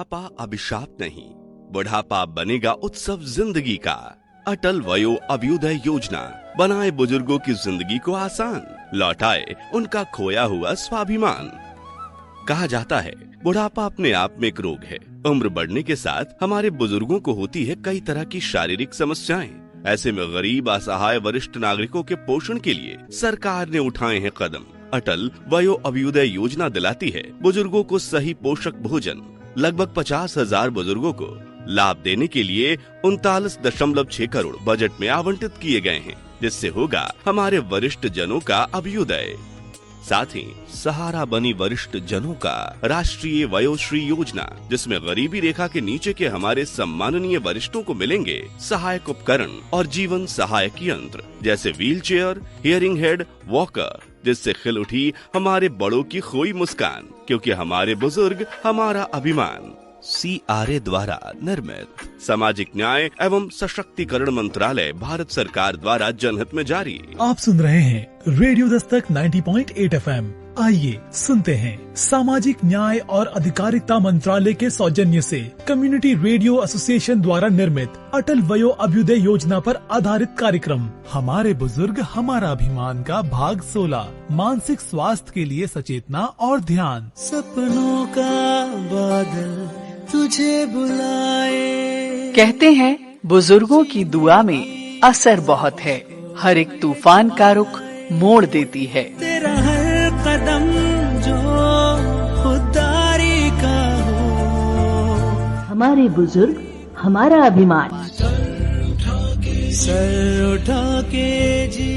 बुढ़ापा अभिशाप नहीं, बुढ़ापा बनेगा उत्सव जिंदगी का। अटल वयो अभ्युदय योजना बनाए बुजुर्गों की जिंदगी को आसान, लौटाए उनका खोया हुआ स्वाभिमान। कहा जाता है बुढ़ापा अपने आप में एक रोग है। उम्र बढ़ने के साथ हमारे बुजुर्गों को होती है कई तरह की शारीरिक समस्याएं। ऐसे में गरीब, असहाय, वरिष्ठ नागरिकों के पोषण के लिए सरकार ने उठाए हैं कदम। अटल वयो अभ्युदय योजना दिलाती है बुजुर्गों को सही पोषक भोजन। लगभग 50,000 बुजुर्गों को लाभ देने के लिए 39.6 करोड़ बजट में आवंटित किए गए हैं, जिससे होगा हमारे वरिष्ठ जनों का अभ्युदय। साथ ही सहारा बनी वरिष्ठ जनों का राष्ट्रीय वयोश्री योजना, जिसमें गरीबी रेखा के नीचे के हमारे सम्माननीय वरिष्ठों को मिलेंगे सहायक उपकरण और जीवन सहायक यंत्र, जैसे wheel chair, hearing head, walker, जिससे खिल उठी हमारे बड़ों की खोई मुस्कान, क्योंकि हमारे बुजुर्ग हमारा अभिमान। CRA द्वारा निर्मित, सामाजिक न्याय एवं सशक्तिकरण मंत्रालय, भारत सरकार द्वारा जनहित में जारी। आप सुन रहे हैं रेडियो दस्तक 90.8 FM। आइए सुनते हैं सामाजिक न्याय और अधिकारिता मंत्रालय के सौजन्य से कम्युनिटी रेडियो एसोसिएशन द्वारा निर्मित अटल वयो अभ्युदय योजना पर आधारित कार्यक्रम हमारे बुजुर्ग हमारा अभिमान का भाग 16, मानसिक स्वास्थ्य के लिए सचेतना और ध्यान। सपनों का बादल तुझे बुलाए। कहते हैं बुजुर्गों की दुआ में असर बहुत है, हर एक तूफान का रुख मोड़ देती है। तेरा हर कदम जो खुदारी का हो, हमारे बुजुर्ग हमारा अभिमान। सर उठा के जी।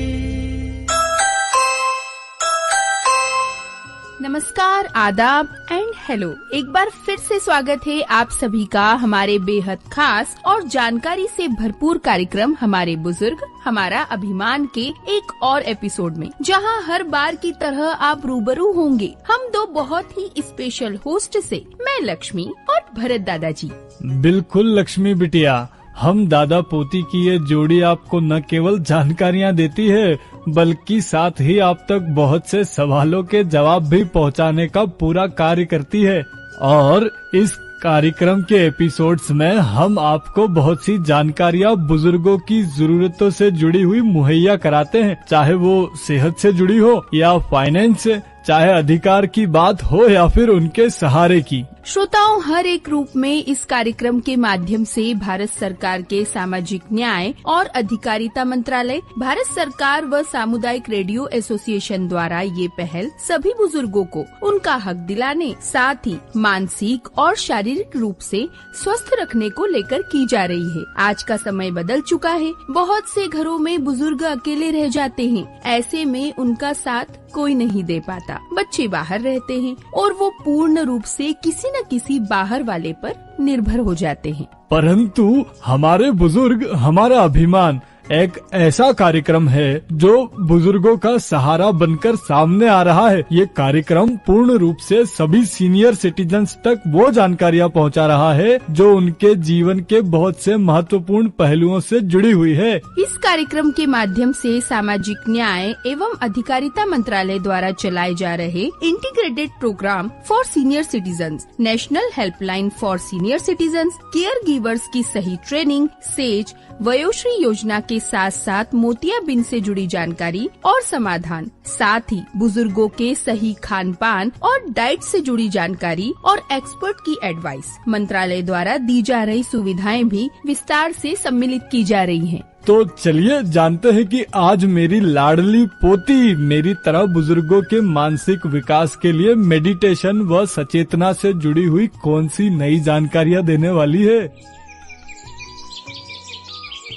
नमस्कार, आदाब एंड हेलो। एक बार फिर से स्वागत है आप सभी का हमारे बेहद खास और जानकारी से भरपूर कार्यक्रम हमारे बुजुर्ग हमारा अभिमान के एक और एपिसोड में, जहां हर बार की तरह आप रूबरू होंगे हम दो बहुत ही स्पेशल होस्ट से, मैं लक्ष्मी और भरत दादाजी। बिल्कुल लक्ष्मी बिटिया, हम दादा पोती की ये जोड़ी आपको न केवल जानकारियाँ देती है, बल्कि साथ ही आप तक बहुत से सवालों के जवाब भी पहुंचाने का पूरा कार्य करती है। और इस कार्यक्रम के एपिसोड्स में हम आपको बहुत सी जानकारियाँ बुजुर्गों की जरूरतों से जुड़ी हुई मुहैया कराते हैं, चाहे वो सेहत से जुड़ी हो या फाइनेंस से, चाहे अधिकार की बात हो या फिर उनके सहारे की। श्रोताओं, हर एक रूप में इस कार्यक्रम के माध्यम से भारत सरकार के सामाजिक न्याय और अधिकारिता मंत्रालय, भारत सरकार व सामुदायिक रेडियो एसोसिएशन द्वारा ये पहल सभी बुजुर्गों को उनका हक दिलाने, साथ ही मानसिक और शारीरिक रूप से स्वस्थ रखने को लेकर की जा रही है। आज का समय बदल चुका है, बहुत से घरों में बुजुर्ग अकेले रह जाते हैं। ऐसे में उनका साथ कोई नहीं दे पाता, बच्चे बाहर रहते हैं और वो पूर्ण रूप से किसी न किसी बाहर वाले पर निर्भर हो जाते हैं। परंतु हमारे बुजुर्ग हमारा अभिमान एक ऐसा कार्यक्रम है जो बुजुर्गों का सहारा बनकर सामने आ रहा है। ये कार्यक्रम पूर्ण रूप से सभी सीनियर सिटीजन्स तक वो जानकारियाँ पहुँचा रहा है जो उनके जीवन के बहुत से महत्वपूर्ण पहलुओं से जुड़ी हुई है। इस कार्यक्रम के माध्यम से सामाजिक न्याय एवं अधिकारिता मंत्रालय द्वारा चलाए जा रहे integrated programme for senior citizens, national helpline for senior citizens, caregivers की सही ट्रेनिंग, सेज, वयोश्री योजना के साथ साथ मोतियाबिंद से जुड़ी जानकारी और समाधान, साथ ही बुजुर्गों के सही खान पान और डाइट से जुड़ी जानकारी और एक्सपर्ट की एडवाइस मंत्रालय द्वारा दी जा रही सुविधाएं भी विस्तार से सम्मिलित की जा रही हैं। तो चलिए जानते हैं कि आज मेरी लाडली पोती मेरी तरह बुजुर्गों के मानसिक विकास के लिए मेडिटेशन व सचेतना से जुड़ी हुई कौन सी नई जानकारियाँ देने वाली है।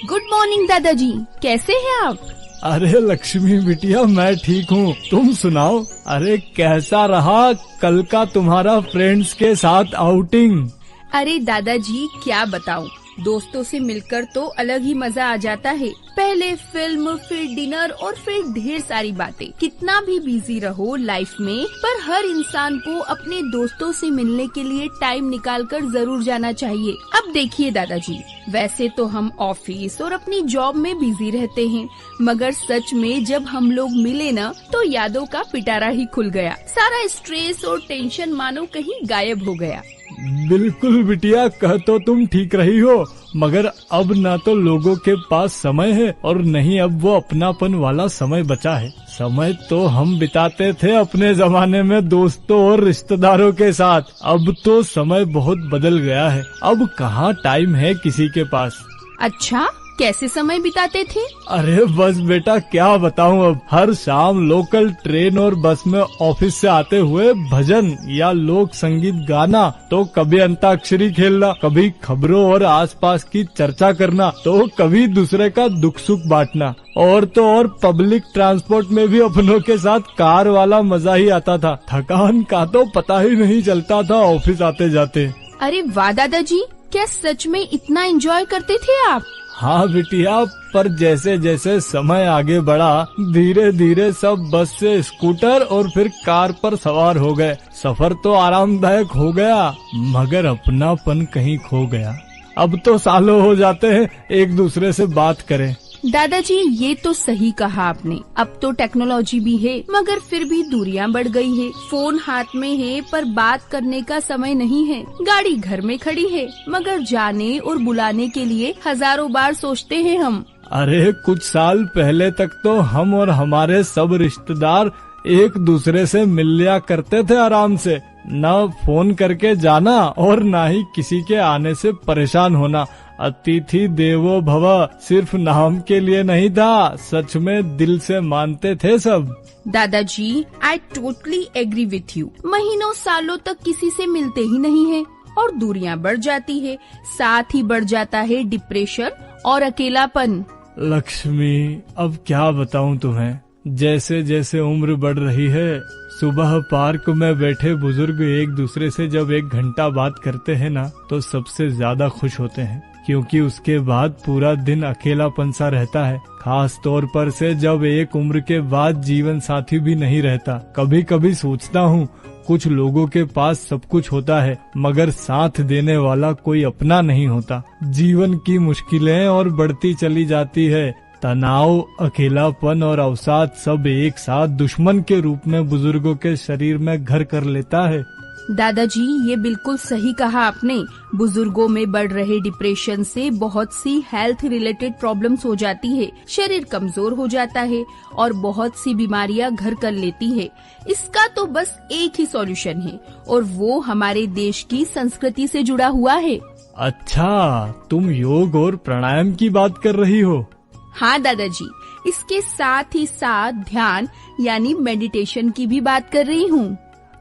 गुड मॉर्निंग दादाजी, कैसे हैं आप? अरे लक्ष्मी बिटिया, मैं ठीक हूँ, तुम सुनाओ। अरे कैसा रहा कल का तुम्हारा फ्रेंड्स के साथ आउटिंग? अरे दादाजी क्या बताऊं, दोस्तों से मिलकर तो अलग ही मजा आ जाता है। पहले फिल्म, फिर डिनर और फिर ढेर सारी बातें। कितना भी बिजी रहो लाइफ में, पर हर इंसान को अपने दोस्तों से मिलने के लिए टाइम निकालकर जरूर जाना चाहिए। अब देखिए दादाजी, वैसे तो हम ऑफिस और अपनी जॉब में बिजी रहते हैं, मगर सच में जब हम लोग मिले न तो यादों का पिटारा ही खुल गया। सारा स्ट्रेस और टेंशन मानो कहीं गायब हो गया। बिल्कुल बिटिया, कह तो तुम ठीक रही हो, मगर अब ना तो लोगों के पास समय है और नहीं अब वो अपनापन वाला समय बचा है। समय तो हम बिताते थे अपने जमाने में दोस्तों और रिश्तेदारों के साथ, अब तो समय बहुत बदल गया है। अब कहाँ टाइम है किसी के पास। अच्छा, कैसे समय बिताते थे? अरे बस बेटा क्या बताऊं, अब हर शाम लोकल ट्रेन और बस में ऑफिस से आते हुए भजन या लोक संगीत गाना, तो कभी अंताक्षरी खेलना, कभी खबरों और आसपास की चर्चा करना, तो कभी दूसरे का दुख सुख बांटना, और तो और पब्लिक ट्रांसपोर्ट में भी अपनों के साथ कार वाला मजा ही आता था। थकान का तो पता ही नहीं चलता था ऑफिस आते जाते। अरे वाह दादाजी, क्या सच में इतना एंजॉय करते थे आप? हाँ बिटिया, पर जैसे जैसे समय आगे बढ़ा धीरे धीरे सब बस से स्कूटर और फिर कार पर सवार हो गए। सफर तो आरामदायक हो गया मगर अपनापन कहीं खो गया। अब तो सालों हो जाते हैं एक दूसरे से बात करें। दादाजी ये तो सही कहा आपने, अब तो टेक्नोलॉजी भी है मगर फिर भी दूरियां बढ़ गई है। फोन हाथ में है पर बात करने का समय नहीं है। गाड़ी घर में खड़ी है मगर जाने और बुलाने के लिए हजारों बार सोचते हैं हम। अरे कुछ साल पहले तक तो हम और हमारे सब रिश्तेदार एक दूसरे से मिल लिया करते थे आराम से, न फोन करके जाना और न ही किसी के आने से परेशान होना। अतिथि देवो भव सिर्फ नाम के लिए नहीं था, सच में दिल से मानते थे सब। दादाजी I totally agree with you. महीनों सालों तक किसी से मिलते ही नहीं है और दूरियां बढ़ जाती है, साथ ही बढ़ जाता है डिप्रेशन और अकेलापन। लक्ष्मी अब क्या बताऊं तुम्हें, जैसे जैसे उम्र बढ़ रही है, सुबह पार्क में बैठे बुजुर्ग एक दूसरे से जब 1 घंटा बात करते हैं ना, तो सबसे ज्यादा खुश होते हैं, क्योंकि उसके बाद पूरा दिन अकेलापन सा रहता है। खास तौर पर से जब एक उम्र के बाद जीवन साथी भी नहीं रहता। कभी कभी सोचता हूँ कुछ लोगों के पास सब कुछ होता है मगर साथ देने वाला कोई अपना नहीं होता। जीवन की मुश्किलें और बढ़ती चली जाती है, तनाव, अकेलापन और अवसाद सब एक साथ दुश्मन के रूप में बुजुर्गों के शरीर में घर कर लेता है। दादाजी ये बिल्कुल सही कहा आपने। बुजुर्गों में बढ़ रहे डिप्रेशन से बहुत सी हेल्थ रिलेटेड प्रॉब्लम्स हो जाती है, शरीर कमजोर हो जाता है और बहुत सी बीमारियां घर कर लेती है। इसका तो बस एक ही सॉल्यूशन है और वो हमारे देश की संस्कृति से जुड़ा हुआ है। अच्छा, तुम योग और प्राणायाम की बात कर रही हो? हाँ दादाजी, इसके साथ ही साथ ध्यान यानी मेडिटेशन की भी बात कर रही हूँ।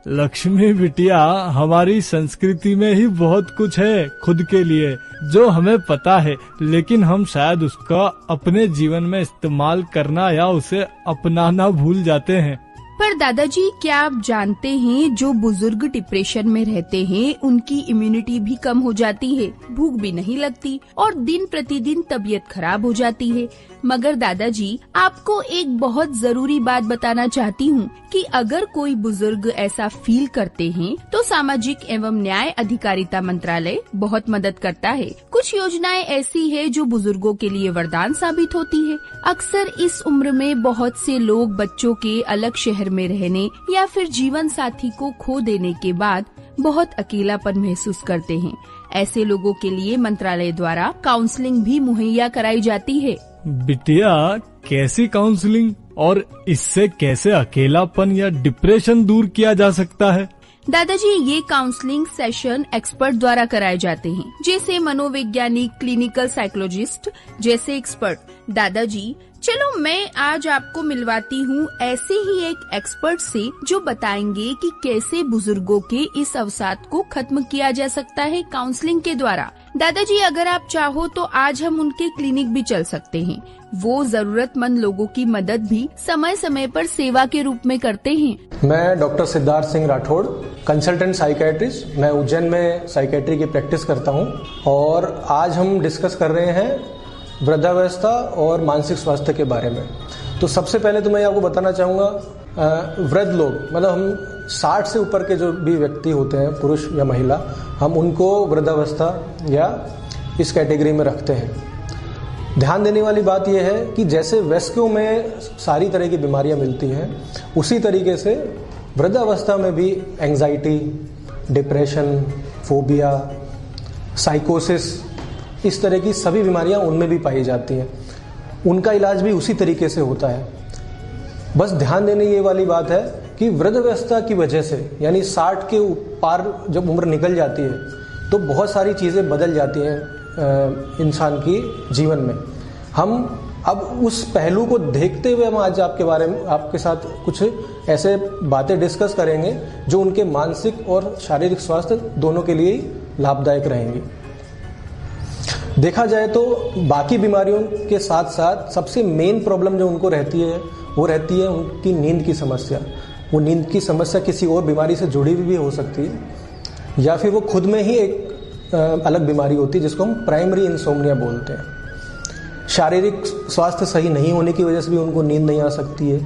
लक्ष्मी बिटिया, हमारी संस्कृति में ही बहुत कुछ है खुद के लिए जो हमें पता है, लेकिन हम शायद उसका अपने जीवन में इस्तेमाल करना या उसे अपनाना भूल जाते हैं। पर दादाजी क्या आप जानते हैं जो बुजुर्ग डिप्रेशन में रहते हैं उनकी इम्यूनिटी भी कम हो जाती है, भूख भी नहीं लगती और दिन प्रतिदिन तबीयत खराब हो जाती है। मगर दादाजी आपको एक बहुत जरूरी बात बताना चाहती हूँ कि अगर कोई बुजुर्ग ऐसा फील करते हैं तो सामाजिक एवं न्याय अधिकारिता मंत्रालय बहुत मदद करता है। कुछ योजनाएं ऐसी है जो बुजुर्गों के लिए वरदान साबित होती है। अक्सर इस उम्र में बहुत से लोग बच्चों के अलग शहर में रहने या फिर जीवन साथी को खो देने के बाद बहुत अकेलापन महसूस करते हैं। ऐसे लोगों के लिए मंत्रालय द्वारा काउंसलिंग भी मुहैया कराई जाती है। बिटिया, कैसी काउंसलिंग और इससे कैसे अकेलापन या डिप्रेशन दूर किया जा सकता है? दादाजी ये काउंसलिंग सेशन एक्सपर्ट द्वारा कराए जाते हैं, जैसे मनोवैज्ञानिक, क्लिनिकल साइकोलॉजिस्ट जैसे एक्सपर्ट। दादाजी चलो मैं आज आपको मिलवाती हूँ ऐसे ही एक एक्सपर्ट से जो बताएंगे कि कैसे बुजुर्गों के इस अवसाद को खत्म किया जा सकता है काउंसलिंग के द्वारा। दादाजी अगर आप चाहो तो आज हम उनके क्लिनिक भी चल सकते हैं। वो जरूरतमंद लोगों की मदद भी समय समय पर सेवा के रूप में करते हैं। मैं doctor Siddharth Singh Rathore, consultant psychiatrist. मैं उज्जैन में साइकेट्री की प्रैक्टिस करता हूँ और आज हम डिस्कस कर रहे हैं वृद्धावस्था और मानसिक स्वास्थ्य के बारे में। तो सबसे पहले तो मैं आपको बताना चाहूँगा, वृद्ध लोग मतलब हम 60 से ऊपर के जो भी व्यक्ति होते हैं, पुरुष या महिला, हम उनको वृद्धावस्था या इस कैटेगरी में रखते हैं। ध्यान देने वाली बात यह है कि जैसे वयस्कों में सारी तरह की बीमारियां मिलती हैं, उसी तरीके से वृद्धावस्था में भी एंजाइटी, डिप्रेशन, फोबिया, साइकोसिस, इस तरह की सभी बीमारियां उनमें भी पाई जाती हैं। उनका इलाज भी उसी तरीके से होता है। बस ध्यान देने ये वाली बात है कि वृद्धावस्था की वजह से, यानी 60 के पार जब उम्र निकल जाती है तो बहुत सारी चीज़ें बदल जाती हैं इंसान की जीवन में। हम अब उस पहलू को देखते हुए हम आज आपके साथ कुछ ऐसे बातें डिस्कस करेंगे जो उनके मानसिक और शारीरिक स्वास्थ्य दोनों के लिए लाभदायक रहेंगी। देखा जाए तो बाकी बीमारियों के साथ साथ सबसे मेन प्रॉब्लम जो उनको रहती है वो रहती है उनकी नींद की समस्या। वो नींद की समस्या किसी और बीमारी से जुड़ी हुई भी हो सकती है या फिर वो खुद में ही एक अलग बीमारी होती है जिसको हम प्राइमरी इंसोम्निया बोलते हैं। शारीरिक स्वास्थ्य सही नहीं होने की वजह से भी उनको नींद नहीं आ सकती है।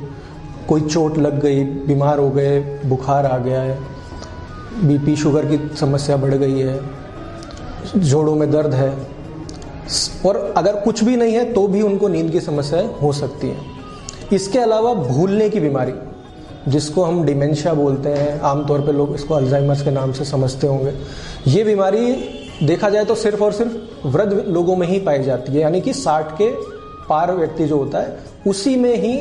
कोई चोट लग गई, बीमार हो गए, बुखार आ गया है, बीपी शुगर की समस्या बढ़ गई है, जोड़ों में दर्द है, और अगर कुछ भी नहीं है तो भी उनको नींद की समस्याएं हो सकती हैं। इसके अलावा भूलने की बीमारी, जिसको हम डिमेंशिया बोलते हैं, आमतौर पे लोग इसको अल्जाइमर्स के नाम से समझते होंगे, ये बीमारी देखा जाए तो सिर्फ और सिर्फ वृद्ध लोगों में ही पाई जाती है। यानी कि 60 के पार व्यक्ति जो होता है उसी में ही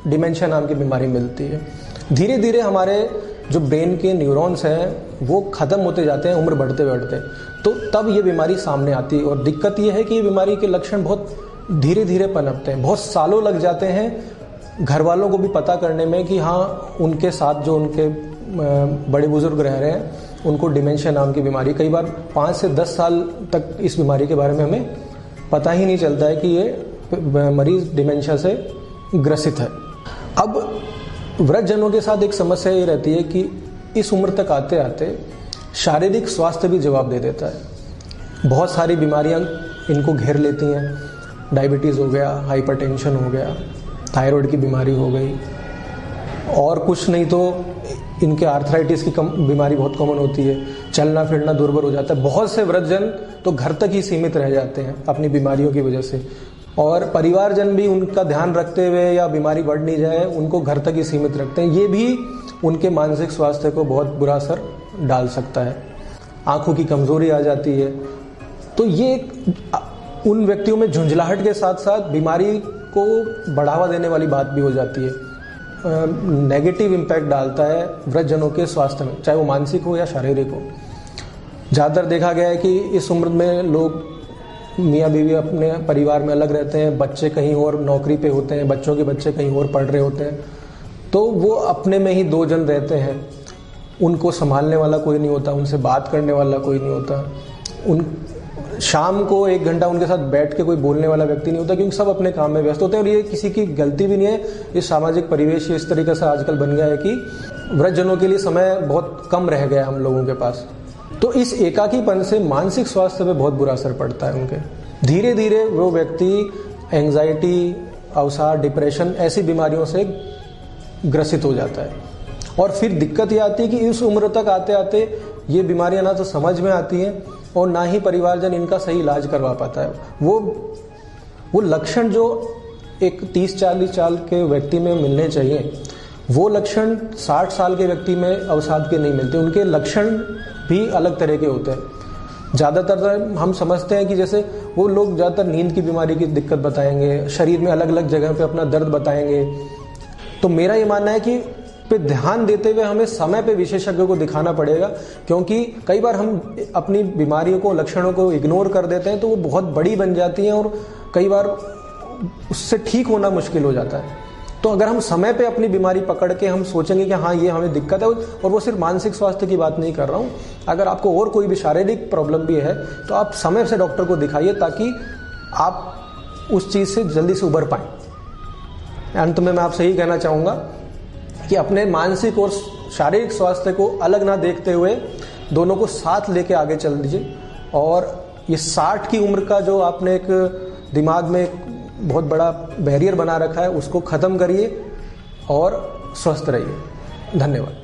डिमेंशिया नाम की बीमारी मिलती है। धीरे धीरे हमारे जो ब्रेन के न्यूरॉन्स हैं वो ख़त्म होते जाते हैं उम्र बढ़ते बढ़ते, तो तब ये बीमारी सामने आती है। और दिक्कत ये है कि ये बीमारी के लक्षण बहुत धीरे धीरे पनपते हैं, बहुत सालों लग जाते हैं घर वालों को भी पता करने में कि हाँ उनके साथ जो उनके बड़े बुजुर्ग रह रहे हैं उनको डिमेंशिया नाम की बीमारी, कई बार 5 से 10 साल तक इस बीमारी के बारे में हमें पता ही नहीं चलता है कि ये मरीज डिमेंशिया से ग्रसित है। अब वृद्धजनों के साथ एक समस्या ये रहती है कि इस उम्र तक आते आते शारीरिक स्वास्थ्य भी जवाब दे देता है। बहुत सारी बीमारियां इनको घेर लेती हैं। डायबिटीज़ हो गया, हाइपरटेंशन हो गया, थायराइड की बीमारी हो गई, और कुछ नहीं तो इनके आर्थराइटिस की बीमारी बहुत कॉमन होती है। चलना फिरना दुर्बल हो जाता है। बहुत से वृद्धजन तो घर तक ही सीमित रह जाते हैं अपनी बीमारियों की वजह से, और परिवारजन भी उनका ध्यान रखते हुए या बीमारी बढ़ नहीं जाए उनको घर तक ही सीमित रखते हैं। ये भी उनके मानसिक स्वास्थ्य को बहुत बुरा असर डाल सकता है। आंखों की कमजोरी आ जाती है। तो ये उन व्यक्तियों में झुंझलाहट के साथ साथ बीमारी को बढ़ावा देने वाली बात भी हो जाती है। नेगेटिव इम्पैक्ट डालता है वृद्धजनों के स्वास्थ्य में, चाहे वो मानसिक हो या शारीरिक हो। ज़्यादातर देखा गया है कि इस उम्र में लोग मियाँ बीवी अपने परिवार में अलग रहते हैं, बच्चे कहीं और नौकरी पे होते हैं, बच्चों के बच्चे कहीं और पढ़ रहे होते हैं, तो वो अपने में ही 2 जन रहते हैं। उनको संभालने वाला कोई नहीं होता, उनसे बात करने वाला कोई नहीं होता। शाम को 1 घंटा उनके साथ बैठ के कोई बोलने वाला व्यक्ति नहीं होता, क्योंकि सब अपने काम में व्यस्त होते हैं। और ये किसी की गलती भी नहीं है, इस सामाजिक परिवेश इस तरीके से आजकल बन गया है कि वृद्धजनों के लिए समय बहुत कम रह गया हम लोगों के पास। तो इस एकाकीपन से मानसिक स्वास्थ्य पे बहुत बुरा असर पड़ता है उनके। धीरे धीरे वो व्यक्ति एंजाइटी, अवसाद, डिप्रेशन ऐसी बीमारियों से ग्रसित हो जाता है। और फिर दिक्कत ये आती है कि इस उम्र तक आते आते ये बीमारियां ना तो समझ में आती हैं और ना ही परिवारजन इनका सही इलाज करवा पाता है। वो लक्षण जो एक 30-40 साल के व्यक्ति में मिलने चाहिए, वो लक्षण 60 साल के व्यक्ति में अवसाद के नहीं मिलते। उनके लक्षण भी अलग तरह के होते हैं। ज़्यादातर हम समझते हैं कि जैसे वो लोग ज़्यादातर नींद की बीमारी की दिक्कत बताएंगे, शरीर में अलग अलग जगह पे अपना दर्द बताएंगे। तो मेरा ये मानना है कि पे ध्यान देते हुए हमें समय पे विशेषज्ञ को दिखाना पड़ेगा, क्योंकि कई बार हम अपनी बीमारियों को, लक्षणों को इग्नोर कर देते हैं तो वो बहुत बड़ी बन जाती हैं और कई बार उससे ठीक होना मुश्किल हो जाता है। तो अगर हम समय पे अपनी बीमारी पकड़ के हम सोचेंगे कि हाँ ये हमें दिक्कत है, और वो सिर्फ मानसिक स्वास्थ्य की बात नहीं कर रहा हूँ, अगर आपको और कोई भी शारीरिक प्रॉब्लम भी है तो आप समय से डॉक्टर को दिखाइए ताकि आप उस चीज़ से जल्दी से उबर पाएं। अंत में मैं आपसे यही कहना चाहूँगा कि अपने मानसिक और शारीरिक स्वास्थ्य को अलग ना देखते हुए दोनों को साथ लेके आगे चल दीजिए। और ये 60 की उम्र का जो आपने एक दिमाग में एक बहुत बड़ा बैरियर बना रखा है उसको खत्म करिए और स्वस्थ रहिए। धन्यवाद।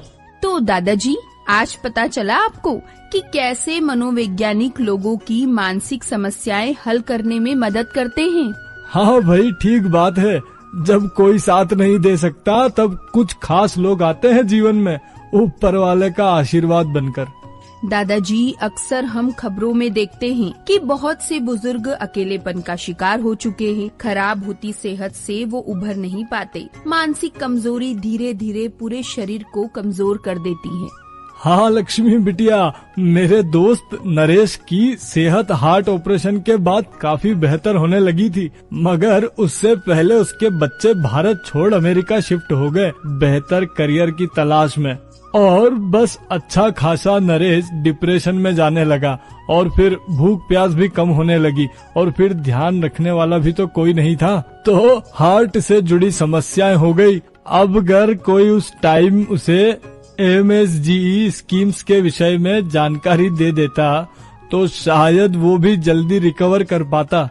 तो दादाजी, आज पता चला आपको कि कैसे मनोवैज्ञानिक लोगों की मानसिक समस्याएं हल करने में मदद करते हैं। हाँ भाई, ठीक बात है। जब कोई साथ नहीं दे सकता तब कुछ खास लोग आते हैं जीवन में, ऊपर वाले का आशीर्वाद बनकर। दादाजी, अक्सर हम खबरों में देखते हैं कि बहुत से बुजुर्ग अकेलेपन का शिकार हो चुके हैं। खराब होती सेहत से वो उभर नहीं पाते। मानसिक कमजोरी धीरे धीरे पूरे शरीर को कमजोर कर देती है। हाँ लक्ष्मी बिटिया, मेरे दोस्त नरेश की सेहत हार्ट ऑपरेशन के बाद काफी बेहतर होने लगी थी, मगर उससे पहले उसके बच्चे भारत छोड़ अमेरिका शिफ्ट हो गए बेहतर करियर की तलाश में। और बस अच्छा खासा नरेश डिप्रेशन में जाने लगा और फिर भूख प्यास भी कम होने लगी और फिर ध्यान रखने वाला भी तो कोई नहीं था, तो हार्ट से जुड़ी समस्याएं हो गई। अब अगर कोई उस टाइम उसे MSGE स्कीम्स के विषय में जानकारी दे देता तो शायद वो भी जल्दी रिकवर कर पाता।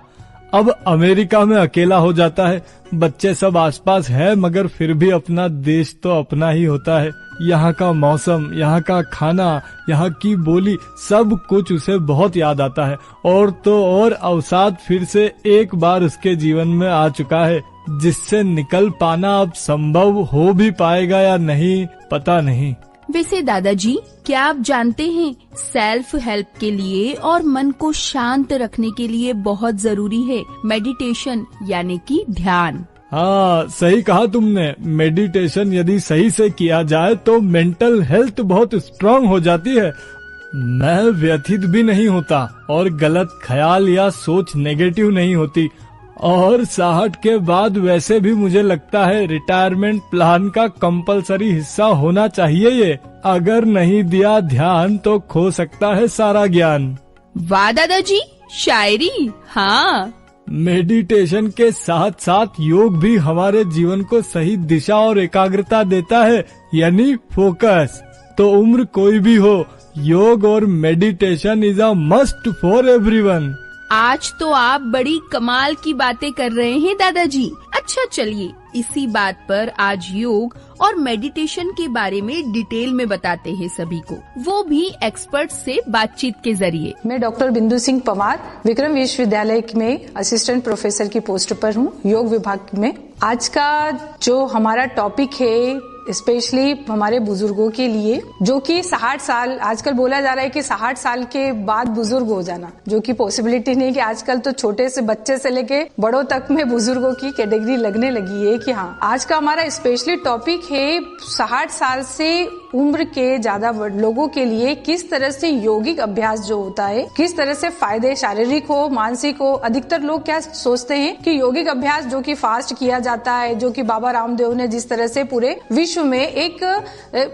अब अमेरिका में अकेला हो जाता है, बच्चे सब आसपास है, मगर फिर भी अपना देश तो अपना ही होता है। यहाँ का मौसम, यहाँ का खाना, यहाँ की बोली, सब कुछ उसे बहुत याद आता है। और तो और अवसाद फिर से एक बार उसके जीवन में आ चुका है, जिससे निकल पाना अब संभव हो भी पाएगा या नहीं पता नहीं। वैसे दादाजी, क्या आप जानते हैं सेल्फ हेल्प के लिए और मन को शांत रखने के लिए बहुत जरूरी है मेडिटेशन यानी कि ध्यान। हाँ, सही कहा तुमने। मेडिटेशन यदि सही से किया जाए तो मेंटल हेल्थ बहुत स्ट्रांग हो जाती है। मैं व्यथित भी नहीं होता और गलत ख्याल या सोच नेगेटिव नहीं होती। और 60 के बाद वैसे भी मुझे लगता है रिटायरमेंट प्लान का कंपलसरी हिस्सा होना चाहिए ये। अगर नहीं दिया ध्यान तो खो सकता है सारा ज्ञान। वाह दादाजी, शायरी। हाँ, मेडिटेशन के साथ साथ योग भी हमारे जीवन को सही दिशा और एकाग्रता देता है, यानी फोकस। तो उम्र कोई भी हो, योग और meditation is a must for everyone. आज तो आप बड़ी कमाल की बातें कर रहे हैं दादाजी। अच्छा चलिए, इसी बात पर आज योग और मेडिटेशन के बारे में डिटेल में बताते हैं सभी को, वो भी एक्सपर्ट से बातचीत के जरिए। मैं डॉक्टर बिंदु सिंह पवार विक्रम विश्वविद्यालय में असिस्टेंट प्रोफेसर की पोस्ट पर हूँ, योग विभाग में। आज का जो हमारा टॉपिक है स्पेशली हमारे बुजुर्गों के लिए, जो कि 60 साल, आजकल बोला जा रहा है कि 60 साल के बाद बुजुर्ग हो जाना, जो कि पॉसिबिलिटी नहीं, कि आजकल तो छोटे से बच्चे से लेके बड़ों तक में बुजुर्गों की कैटेगरी लगने लगी है। कि हाँ, आज का हमारा स्पेशली टॉपिक है 60 साल से उम्र के ज्यादा लोगों के लिए किस तरह से यौगिक अभ्यास जो होता है, किस तरह से फायदे शारीरिक हो मानसिक हो। अधिकतर लोग क्या सोचते हैं कि यौगिक अभ्यास जो कि फास्ट किया जाता है, जो कि बाबा रामदेव ने जिस तरह से पूरे विश्व में एक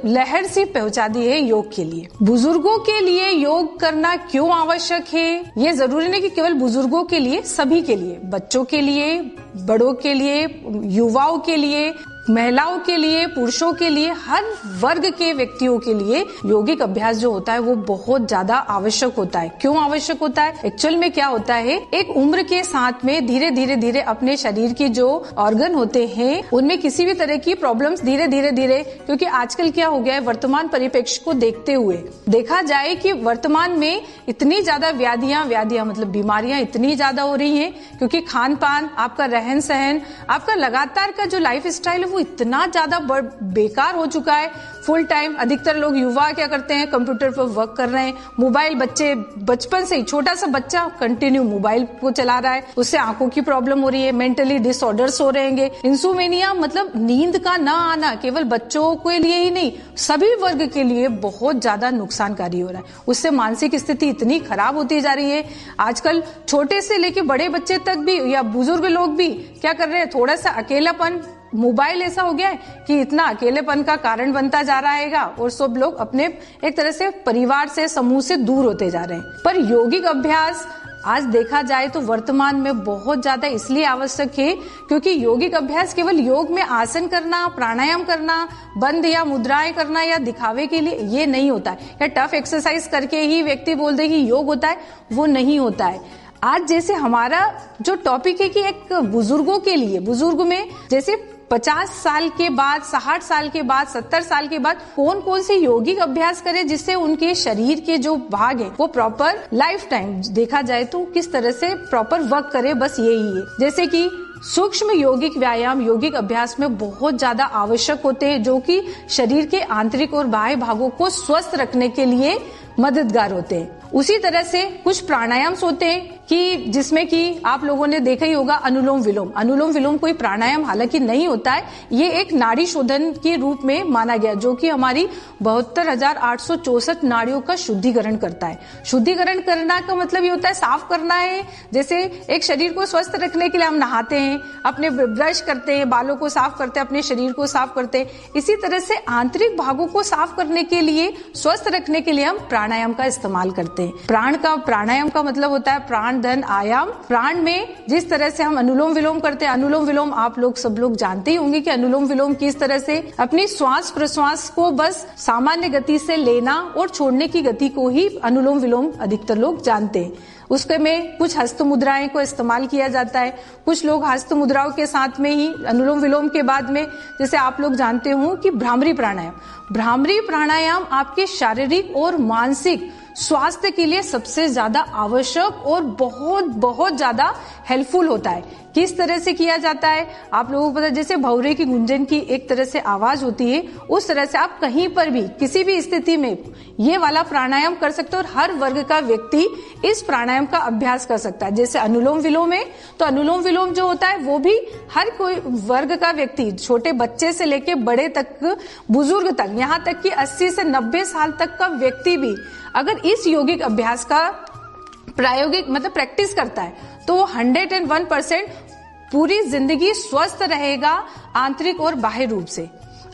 लहर सी पहुंचा दी है योग के लिए, बुजुर्गों के लिए योग करना क्यों आवश्यक है। ये जरूरी नहीं कि केवल बुजुर्गों के लिए, सभी के लिए, बच्चों के लिए, बड़ों के लिए, युवाओं के लिए, महिलाओं के लिए, पुरुषों के लिए, हर वर्ग के व्यक्तियों के लिए यौगिक अभ्यास जो होता है वो बहुत ज्यादा आवश्यक होता है। क्यों आवश्यक होता है? एक्चुअल में क्या होता है, एक उम्र के साथ में धीरे धीरे धीरे अपने शरीर की जो ऑर्गन होते हैं उनमें किसी भी तरह की प्रॉब्लम्स धीरे धीरे धीरे, क्योंकि आजकल क्या हो गया है, वर्तमान परिप्रेक्ष्य को देखते हुए देखा जाए कि वर्तमान में इतनी ज्यादा व्याधियां मतलब बीमारियां इतनी ज्यादा हो रही है, क्योंकि खान पान, आपका रहन सहन, आपका लगातार का जो लाइफ स्टाइल है वो इतना ज्यादा बेकार हो चुका है। फुल टाइम अधिकतर लोग युवा क्या करते हैं, कंप्यूटर पर वर्क कर रहे हैं, मोबाइल, बच्चे बचपन से ही, छोटा सा बच्चा कंटिन्यू मोबाइल को चला रहा है, उससे आंखों की प्रॉब्लम हो रही है, मेंटली डिसऑर्डर्स हो रहेंगे, इंसोमेनिया मतलब नींद का ना आना, केवल बच्चों के लिए ही नहीं सभी वर्ग के लिए बहुत ज्यादा नुकसानकारी हो रहा है। उससे मानसिक स्थिति इतनी खराब होती जा रही है। आजकल छोटे से लेके बड़े बच्चे तक भी या बुजुर्ग लोग भी क्या कर रहे हैं, थोड़ा सा अकेलापन, मोबाइल ऐसा हो गया है कि इतना अकेलेपन का कारण बनता जा रहा है और सब लोग अपने एक तरह से परिवार से, समूह से दूर होते जा रहे हैं। पर यौगिक अभ्यास आज देखा जाए तो वर्तमान में बहुत ज्यादा इसलिए आवश्यक है क्योंकि यौगिक अभ्यास केवल योग में आसन करना, प्राणायाम करना, बंद या मुद्राएं करना या दिखावे के लिए ये नहीं होता है, या टफ एक्सरसाइज करके ही व्यक्ति बोल दे कि योग होता है, वो नहीं होता है। आज जैसे हमारा जो टॉपिक है कि एक बुजुर्गों के लिए, बुजुर्ग में जैसे 50 साल के बाद, 60 साल के बाद, 70 साल के बाद कौन कौन से यौगिक अभ्यास करें जिससे उनके शरीर के जो भाग है वो प्रॉपर लाइफ टाइम देखा जाए तो किस तरह से प्रॉपर वर्क करे, बस यही है। जैसे कि सूक्ष्म यौगिक व्यायाम यौगिक अभ्यास में बहुत ज्यादा आवश्यक होते हैं, जो कि शरीर के आंतरिक और बाह्य भागों को स्वस्थ रखने के लिए मददगार होते हैं। उसी तरह से कुछ प्राणायाम होते हैं कि जिसमें कि आप लोगों ने देखा ही होगा अनुलोम विलोम। अनुलोम विलोम कोई प्राणायाम हालांकि नहीं होता है, ये एक नाड़ी शोधन के रूप में माना गया, जो कि हमारी 72,864 नाड़ियों का शुद्धिकरण करता है। शुद्धिकरण करना का मतलब ये होता है साफ करना है। जैसे एक शरीर को स्वस्थ रखने के लिए हम नहाते हैं, अपने ब्रश करते हैं, बालों को साफ करते हैं, अपने शरीर को साफ करते हैं, इसी तरह से आंतरिक भागों को साफ करने के लिए, स्वस्थ रखने के लिए हम प्राणायाम का इस्तेमाल करते हैं। प्राणायाम का मतलब होता है प्राण धन आयाम। प्राण में जिस तरह से हम अनुलोम विलोम करते हैं, अनुलोम विलोम आप लोग सब लोग जानते ही होंगे कि अनुलोम विलोम किस तरह से अपनी श्वास प्रश्वास को बस सामान्य गति से लेना और छोड़ने की गति को ही अनुलोम विलोम अधिकतर लोग जानते हैं। उसके में कुछ हस्त मुद्राएं को इस्तेमाल किया जाता है। कुछ लोग हस्त मुद्राओं के साथ में ही अनुलोम विलोम के बाद में, जैसे आप लोग जानते हो कि भ्रामरी प्राणायाम आपके शारीरिक और मानसिक स्वास्थ्य के लिए सबसे ज्यादा आवश्यक और बहुत बहुत ज्यादा हेल्पफुल होता है। किस तरह से किया जाता है आप लोगों को पता है, जैसे भौरे की गुंजन की एक तरह से आवाज होती है, उस तरह से आप कहीं पर भी किसी भी स्थिति में ये वाला प्राणायाम कर सकते हो और हर वर्ग का व्यक्ति इस प्राणायाम का अभ्यास कर सकता है। जैसे अनुलोम विलोम है, तो अनुलोम विलोम जो होता है वो भी हर कोई वर्ग का व्यक्ति, छोटे बच्चे से लेके बड़े तक, बुजुर्ग तक, यहाँ तक कि 80 से 90 साल तक का व्यक्ति भी अगर इस योगिक अभ्यास का प्रायोगिक मतलब प्रैक्टिस करता है तो 101% पूरी जिंदगी स्वस्थ रहेगा आंतरिक और बाह्य रूप से।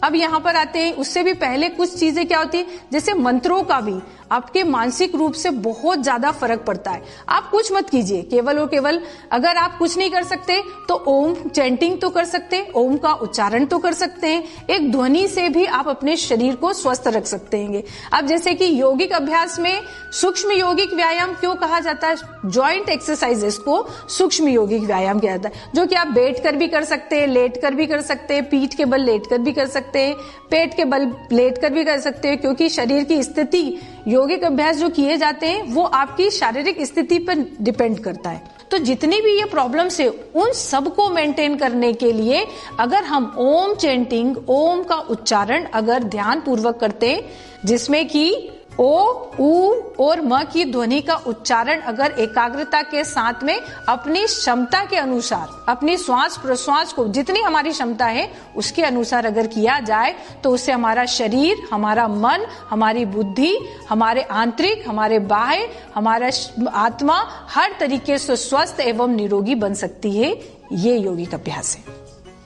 अब यहाँ पर आते हैं, उससे भी पहले कुछ चीजें क्या होती है, जैसे मंत्रों का भी आपके मानसिक रूप से बहुत ज्यादा फर्क पड़ता है। आप कुछ मत कीजिए, केवल और केवल अगर आप कुछ नहीं कर सकते तो ओम चैंटिंग तो कर सकते हैं, ओम का उच्चारण तो कर सकते हैं। एक ध्वनि से भी आप अपने शरीर को स्वस्थ रख सकते हैं। अब जैसे कि यौगिक अभ्यास में सूक्ष्म यौगिक व्यायाम क्यों कहा जाता है, जॉइंट एक्सरसाइजेस को सूक्ष्म यौगिक व्यायाम किया जाता है, जो कि आप बैठ कर भी कर सकते हैं, लेट कर भी कर सकते हैं, पीठ के बल लेट कर भी कर सकते हैं, पेट के बल लेट कर भी कर सकते हैं, क्योंकि शरीर की स्थिति यौगिक अभ्यास जो किए जाते हैं वो आपकी शारीरिक स्थिति पर डिपेंड करता है। तो जितनी भी ये प्रॉब्लम्स है उन सबको मेंटेन करने के लिए अगर हम ओम चैंटिंग, ओम का उच्चारण अगर ध्यान पूर्वक करते हैं, जिसमें कि ओ, ऊ और म की ध्वनि का उच्चारण अगर एकाग्रता के साथ में अपनी क्षमता के अनुसार, अपनी श्वास प्रश्वास को जितनी हमारी क्षमता है उसके अनुसार अगर किया जाए तो उससे हमारा शरीर, हमारा मन, हमारी बुद्धि, हमारे आंतरिक, हमारे बाह्य, हमारा आत्मा हर तरीके से स्वस्थ एवं निरोगी बन सकती है। ये यौगिक अभ्यास है।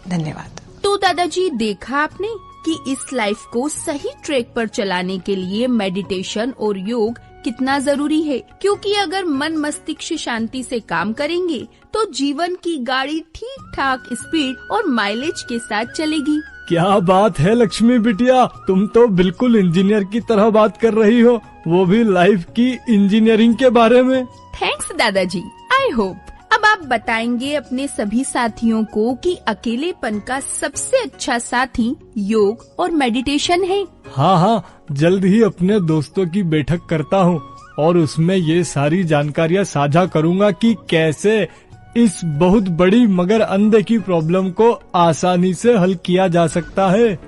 धन्यवाद। तो दादाजी, देखा आपने कि इस लाइफ को सही ट्रैक पर चलाने के लिए मेडिटेशन और योग कितना जरूरी है, क्योंकि अगर मन मस्तिष्क शांति से काम करेंगे तो जीवन की गाड़ी ठीक ठाक स्पीड और माइलेज के साथ चलेगी। क्या बात है लक्ष्मी बिटिया, तुम तो बिल्कुल इंजीनियर की तरह बात कर रही हो, वो भी लाइफ की इंजीनियरिंग के बारे में। थैंक्स दादाजी। आई होप अब आप बताएंगे अपने सभी साथियों को कि अकेलेपन का सबसे अच्छा साथी योग और मेडिटेशन है। हाँ, जल्द ही अपने दोस्तों की बैठक करता हूँ और उसमें ये सारी जानकारियाँ साझा करूँगा कि कैसे इस बहुत बड़ी मगर अनदेखी प्रॉब्लम को आसानी से हल किया जा सकता है।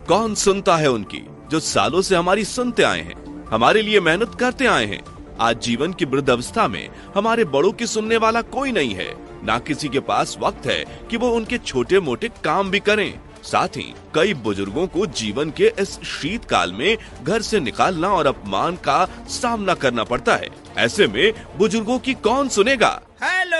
कौन सुनता है उनकी, जो सालों से हमारी सुनते आए हैं, हमारे लिए मेहनत करते आए हैं। आज जीवन की वृद्धावस्था में हमारे बड़ों की सुनने वाला कोई नहीं है, ना किसी के पास वक्त है कि वो उनके छोटे मोटे काम भी करें। साथ ही कई बुजुर्गों को जीवन के इस शीतकाल में घर से निकालना और अपमान का सामना करना पड़ता है। ऐसे में बुजुर्गों की कौन सुनेगा? हेलो,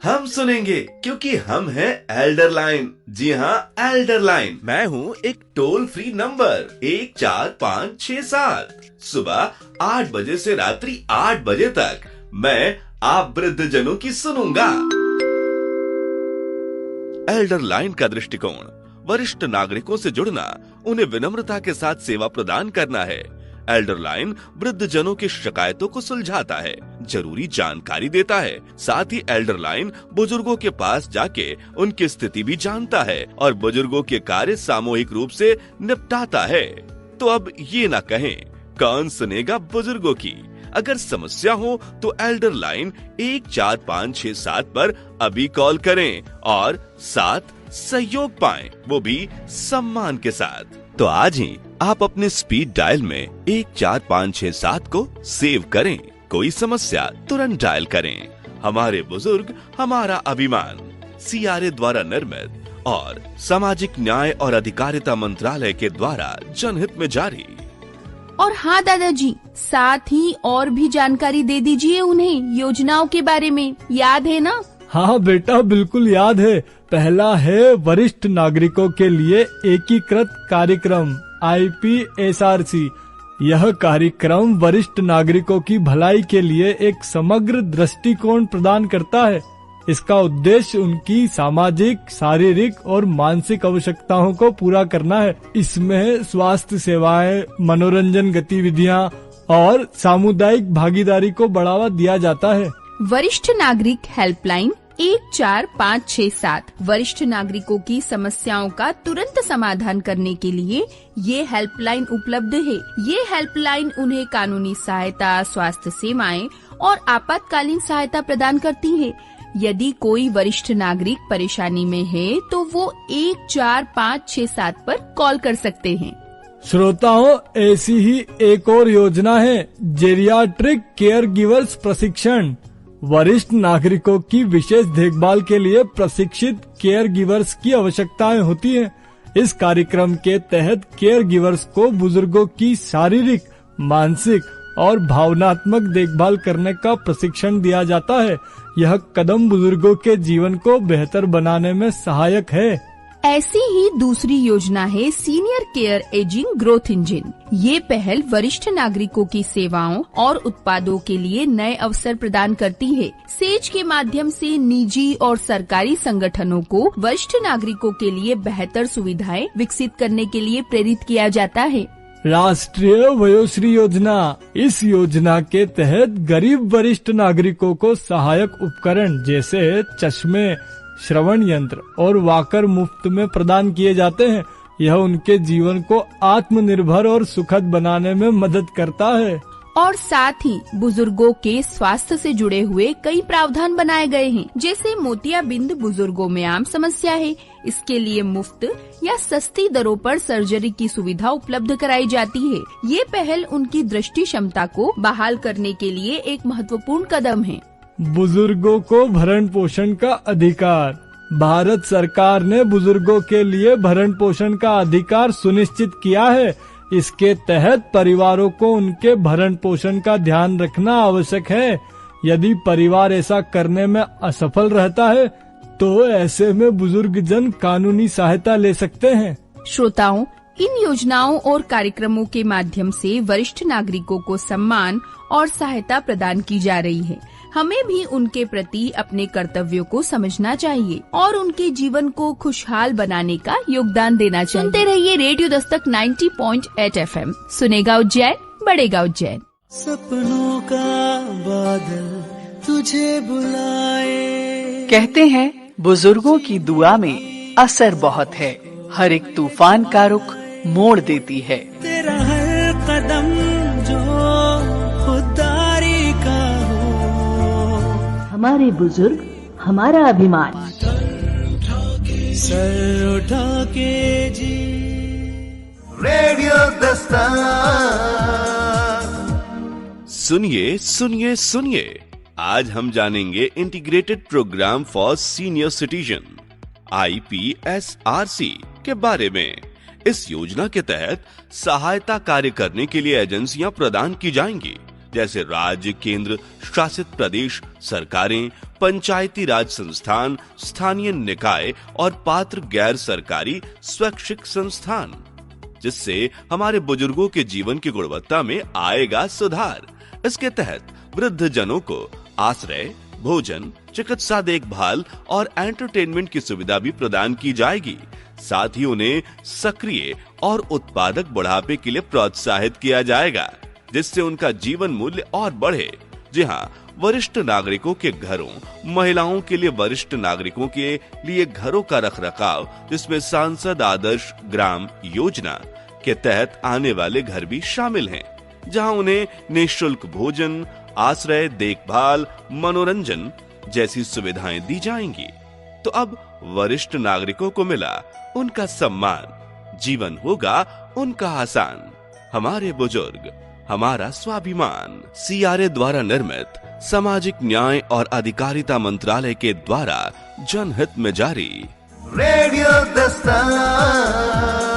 हम सुनेंगे, क्योंकि हम हैं एल्डर लाइन। जी हाँ, एल्डर लाइन। मैं हूँ एक टोल फ्री नंबर 14567। सुबह 8 बजे से रात्रि 8 बजे तक मैं आप वृद्ध जनों की सुनूंगा। एल्डर लाइन का दृष्टिकोण वरिष्ठ नागरिकों से जुड़ना, उन्हें विनम्रता के साथ सेवा प्रदान करना है। एल्डर लाइन वृद्ध जनों की शिकायतों को सुलझाता है, जरूरी जानकारी देता है। साथ ही एल्डर लाइन बुजुर्गों के पास जाके उनकी स्थिति भी जानता है और बुजुर्गों के कार्य सामूहिक रूप से निपटाता है। तो अब ये ना कहें, कौन सुनेगा बुजुर्गों की? अगर समस्या हो तो एल्डर लाइन 14567 पर अभी कॉल करें और साथ सहयोग पाएं, वो भी सम्मान के साथ। तो आज ही आप अपने स्पीड डायल में 14567 को सेव करें। कोई समस्या तुरंत डायल करें। हमारे बुजुर्ग हमारा अभिमान, CRA द्वारा निर्मित और सामाजिक न्याय और अधिकारिता मंत्रालय के द्वारा जनहित में जारी। और हाँ दादाजी, साथ ही और भी जानकारी दे दीजिए उन्हें योजनाओं के बारे में, याद है ना? हाँ बेटा, बिल्कुल याद है। पहला है वरिष्ठ नागरिकों के लिए एकीकृत कार्यक्रम IPSRC। यह कार्यक्रम वरिष्ठ नागरिकों की भलाई के लिए एक समग्र दृष्टिकोण प्रदान करता है। इसका उद्देश्य उनकी सामाजिक, शारीरिक और मानसिक आवश्यकताओं को पूरा करना है। इसमें स्वास्थ्य सेवाएं, मनोरंजन गतिविधियां और सामुदायिक भागीदारी को बढ़ावा दिया जाता है। वरिष्ठ नागरिक हेल्पलाइन 14567 वरिष्ठ नागरिकों की समस्याओं का तुरंत समाधान करने के लिए ये हेल्पलाइन उपलब्ध है। ये हेल्पलाइन उन्हें कानूनी सहायता, स्वास्थ्य सेवाएं और आपातकालीन सहायता प्रदान करती है। यदि कोई वरिष्ठ नागरिक परेशानी में है तो वो 14567 पर कॉल कर सकते हैं। श्रोताओं, ऐसी ही एक और योजना है जेरियाट्रिक केयर गिवर्स प्रशिक्षण। वरिष्ठ नागरिकों की विशेष देखभाल के लिए प्रशिक्षित केयर गिवर्स की आवश्यकताएं होती हैं। इस कार्यक्रम के तहत केयर गिवर्स को बुजुर्गों की शारीरिक, मानसिक और भावनात्मक देखभाल करने का प्रशिक्षण दिया जाता है। यह कदम बुजुर्गों के जीवन को बेहतर बनाने में सहायक है। ऐसी ही दूसरी योजना है senior care ageing growth engine. ये पहल वरिष्ठ नागरिकों की सेवाओं और उत्पादों के लिए नए अवसर प्रदान करती है। सेज के माध्यम से निजी और सरकारी संगठनों को वरिष्ठ नागरिकों के लिए बेहतर सुविधाएं विकसित करने के लिए प्रेरित किया जाता है। राष्ट्रीय वयोश्री योजना। इस योजना के तहत गरीब वरिष्ठ नागरिकों को सहायक उपकरण जैसे चश्मे, श्रवण यंत्र और वॉकर मुफ्त में प्रदान किए जाते हैं। यह उनके जीवन को आत्मनिर्भर और सुखद बनाने में मदद करता है। और साथ ही बुजुर्गों के स्वास्थ्य से जुड़े हुए कई प्रावधान बनाए गए हैं, जैसे मोतियाबिंद बुजुर्गों में आम समस्या है। इसके लिए मुफ्त या सस्ती दरों पर सर्जरी की सुविधा उपलब्ध कराई जाती है। ये पहल उनकी दृष्टि क्षमता को बहाल करने के लिए एक महत्वपूर्ण कदम है। बुजुर्गों को भरण पोषण का अधिकार। भारत सरकार ने बुजुर्गों के लिए भरण पोषण का अधिकार सुनिश्चित किया है। इसके तहत परिवारों को उनके भरण पोषण का ध्यान रखना आवश्यक है। यदि परिवार ऐसा करने में असफल रहता है तो ऐसे में बुजुर्ग जन कानूनी सहायता ले सकते हैं। श्रोताओं, इन योजनाओं और कार्यक्रमों के माध्यम से वरिष्ठ नागरिकों को सम्मान और सहायता प्रदान की जा रही है। हमें भी उनके प्रति अपने कर्तव्यों को समझना चाहिए और उनके जीवन को खुशहाल बनाने का योगदान देना चाहिए। सुनते रहिए रेडियो दस्तक 90.8 FM। सुनेगा उज्जैन, बढ़ेगा उज्जैन। सपनों का बादल तुझे बुलाए। कहते हैं बुजुर्गों की दुआ में असर बहुत है। हर एक तूफान का रुख मोड़ देती है। तेरा हर कदम जो खुदारी का हो। हमारे बुजुर्ग हमारा अभिमान। सर उठा के जी। रेडियो दस्तक। सुनिए सुनिए सुनिए, आज हम जानेंगे integrated programme for senior citizen IPSRC के बारे में। इस योजना के तहत सहायता कार्य करने के लिए एजेंसियां प्रदान की जाएंगी, जैसे राज्य, केंद्र शासित प्रदेश सरकारें, पंचायती राज संस्थान, स्थानीय निकाय और पात्र गैर सरकारी स्वैच्छिक संस्थान, जिससे हमारे बुजुर्गों के जीवन की गुणवत्ता में आएगा सुधार। इसके तहत वृद्ध जनों को आश्रय, भोजन, चिकित्सा देखभाल और एंटरटेनमेंट की सुविधा भी प्रदान की जाएगी। साथ ही उन्हें सक्रिय और उत्पादक बुढ़ापे के लिए प्रोत्साहित किया जाएगा, जिससे उनका जीवन मूल्य और बढ़े। जी हाँ, वरिष्ठ नागरिकों के घरों, महिलाओं के लिए वरिष्ठ नागरिकों के लिए घरों का रखरखाव, जिसमें सांसद आदर्श ग्राम योजना के तहत आने वाले घर भी शामिल हैं, जहां उन्हें निःशुल्क भोजन, आश्रय, देखभाल, मनोरंजन जैसी सुविधाएं दी जाएंगी। तो अब वरिष्ठ नागरिकों को मिला उनका सम्मान, जीवन होगा उनका आसान। हमारे बुजुर्ग, हमारा स्वाभिमान। CRA द्वारा निर्मित सामाजिक न्याय और अधिकारिता मंत्रालय के द्वारा जनहित में जारी। रेडियो दस्तक।